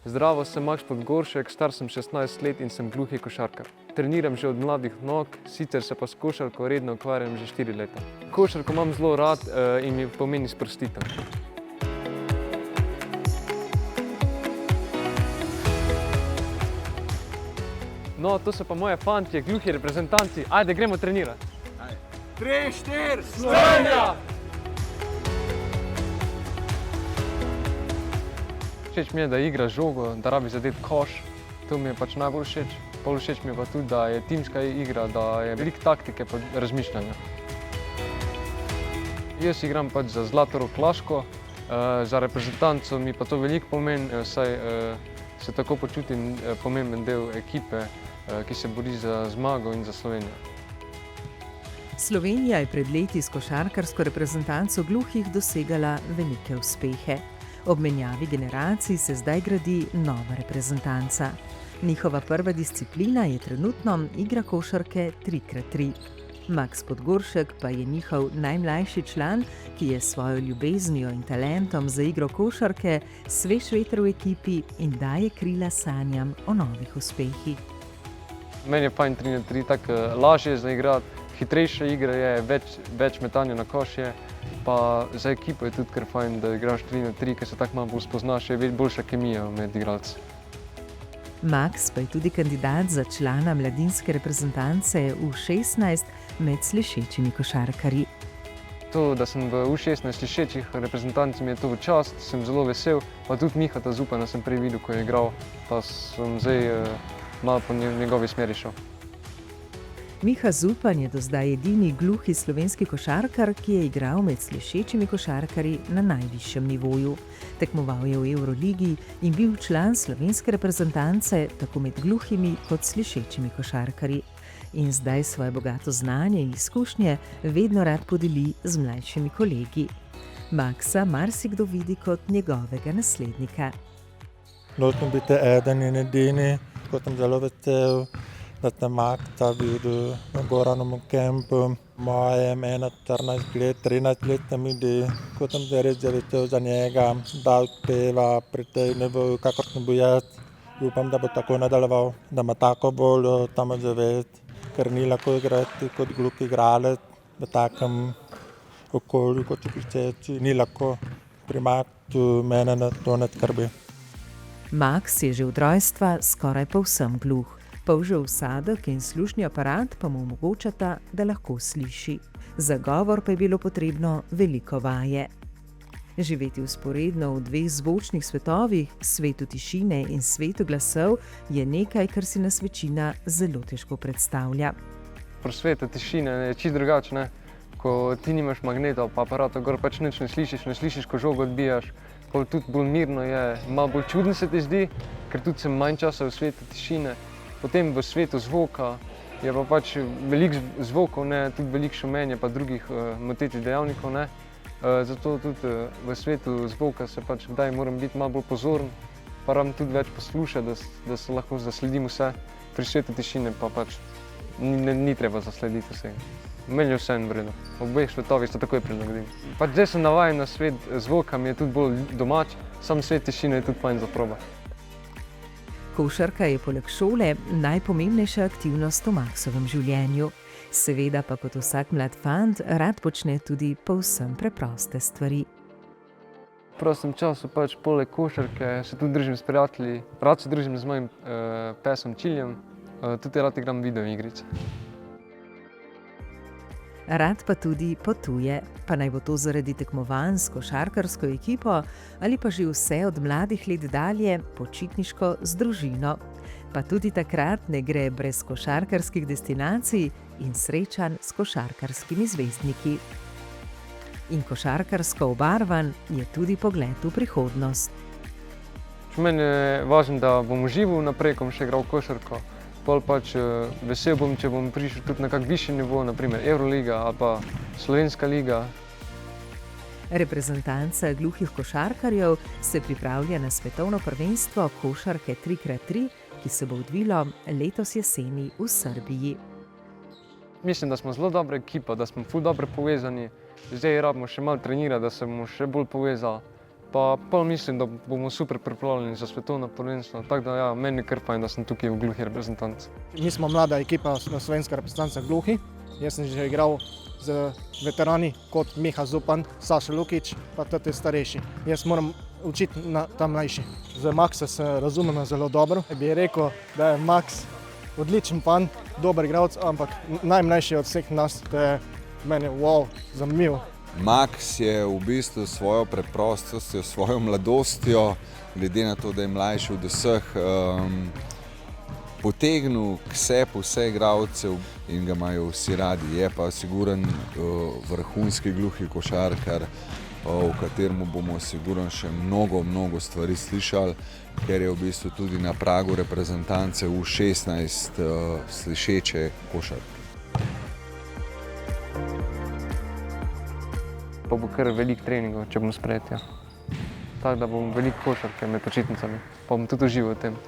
Zdravo, sem Maks Podgoršek, star sem 16 let in sem gluhi košarkar. Treniram že od mladih nog, sicer se pa s košarko redno ukvarjam že 4 leta. Košarko imam zelo rad in mi pomeni sprostitev. No, to so pa moje fantje, gluhi reprezentanci. Ajde, gremo trenirati. 3, 4, Slovenija! Všeč mi je, da igra žogo, da rabi zadeti koš. To mi je pač najbolj všeč. Bolj všeč mi je pa tudi, da je timska igra, da je veliko taktike pa razmišljanja. Jaz igram pač za Zlatorog Laško, za reprezentanco mi pa to veliko pomeni, saj se tako počutim pomemben del ekipe, ki se bori za zmago in za Slovenijo. Slovenija je pred leti s košarkarsko reprezentanco gluhih dosegala velike uspehe. Ob menjavi generacij se zdaj gradi nova reprezentanca. Njihova prva disciplina je trenutno igra košarke 3x3. Maks Podgoršek pa je njihov najmlajši član, ki je s svojo ljubeznijo in talentom za igro košarke svež veter v ekipi in daje krila sanjam o novih uspehih. Meni je fajn 3x3, tako lažje za igrati, hitrejša igra je, več metanja na koš je. Pa za ekipo je tudi kar fajn, da igraš 3x3, ker se tako malo bolj spoznaš, je boljša kemija med igralci. Maks pa je tudi kandidat za člana mladinske reprezentance U16 med slišečimi košarkarji. To, da sem v U16 slišečih reprezentanci, mi je to v čast, sem zelo vesel. Pa tudi Mihata Zupana sem prej videl, ko je igral, pa sem zdaj malo po njegovi smeri šel. Miha Zupan je do zdaj edini gluhi slovenski košarkar, ki je igral med slišečimi košarkarji na najvišjem nivoju. Tekmoval je v Evroligi in bil član slovenske reprezentance tako med gluhimi kot slišečimi košarkarji. In zdaj svoje bogato znanje in izkušnje vedno rad podeli z mlajšimi kolegi. Maksa marsikdo vidi kot njegovega naslednika. Nočem biti eden in edini, kot sem zelo vesel, da sem Maksa videl na Goranovem kampu. Mojem 14 let, 13 let se mi zdi, ko sem se res vesel za njega, da uspeva pri tej nivoju, kakor sem bil jaz. Upam, da bo tako nadaljeval, da ima tako voljo, samozavest, ker ni lahko igrati kot gluh igralec v takem okolju, kot so slišeči. Ni lahko. Pri Maksu mene na to ne skrbi. Maks je že od rojstva skoraj povsem gluh. Polžev vsadek in slušni aparat pa mu omogočata, da lahko sliši. Za govor pa je bilo potrebno veliko vaje. Živeti vzporedno v dveh zvočnih svetovih, svetu tišine in svetu glasov, je nekaj, kar si nas večina zelo težko predstavlja. Pri svetu tišine je čisto drugače, ne? Ko ti nimaš magnetov pa aparata, gor pač nič ne slišiš, ko žogo odbijaš. Pol tudi bolj mirno je, malo bolj čudno se ti zdi, ker tudi sem manj časa v svetu tišine. Potem v svetu zvoka je pa pač veliko zvokov, tudi veliko šumenja pa drugih motetih dejavnikov, ne. Zato tudi v svetu zvoka se pač kdaj moram biti malo bolj pozoren, pa rabim tudi več poslušati, da se lahko zasledim vse. Pri svetu tišine pa pač ni treba zaslediti vsega. Meni je vseeno v redu. V obeh svetovih se takoj prilagodim. Pač zdaj sem navajen na svet zvoka, mi je tudi bolj domač, sam svet tišine je tudi fajn za probati. Košarka je poleg šole najpomembnejša aktivnost v Maksovem življenju. Seveda pa kot vsak mlad fant rad počne tudi povsem preproste stvari. V prostem času pač poleg košarke se tudi družim s prijatelji, rad se družim z mojim pesom Čiljem, tudi rad igram videoigrice. Rad pa tudi potuje, pa naj bo to zaradi tekmovanj s košarkarsko ekipo ali pa že vse od mladih let dalje počitniško z družino. Pa tudi takrat ne gre brez košarkarskih destinacij in srečanj s košarkarskimi zvezdniki. In košarkarsko obarvan je tudi pogled v prihodnost. Meni je važno, da bom užival naprej, ko bom še igral košarko. Pol pač vesel bom, če bom prišel tudi na kak višji nivo, naprimer Evroliga ali pa Slovenska liga. Reprezentanca gluhih košarkarjev se pripravlja na svetovno prvenstvo košarke 3x3, ki se bo odvilo letos jeseni v Srbiji. Mislim, da smo zelo dobra ekipa, da smo ful dobro povezani. Zdaj rabimo še malo trenirati, da se bomo še bolj povezali. Pa pol mislim, da bomo super pripravljeni za svetovno prvenstvo. Tako da ja, meni je kar fajn, da sem tukaj v gluhi reprezentanci. Mi smo mlada ekipa, slovenska reprezentanca gluhi. Jaz sem že igral z veterani kot Miha Zupan, Saša Lukić, pa tudi starejši. Jaz moram učiti na ta mlajši. Z Maxa se razumemo zelo dobro. Bi rekel, da je Max odličen fan, dober igralec, ampak najmlajši od vseh nas, to je meni wow, zanimivo. Max je v bistvu svojo preprostostjo, svojo mladostjo, glede na to, da je mlajši od vseh, potegnil k sebi vse igralcev in ga imajo vsi radi. Je pa siguren vrhunski gluhi košarkar, o katerem bomo sigurno še mnogo stvari slišali, ker je v bistvu tudi na pragu reprezentance U16 slišeče košarke. Pa bo kar veliko treningov, če bom sprejet. Ja. Tako da bom veliko košarke med počitnicami, pa bom tudi užival v tem.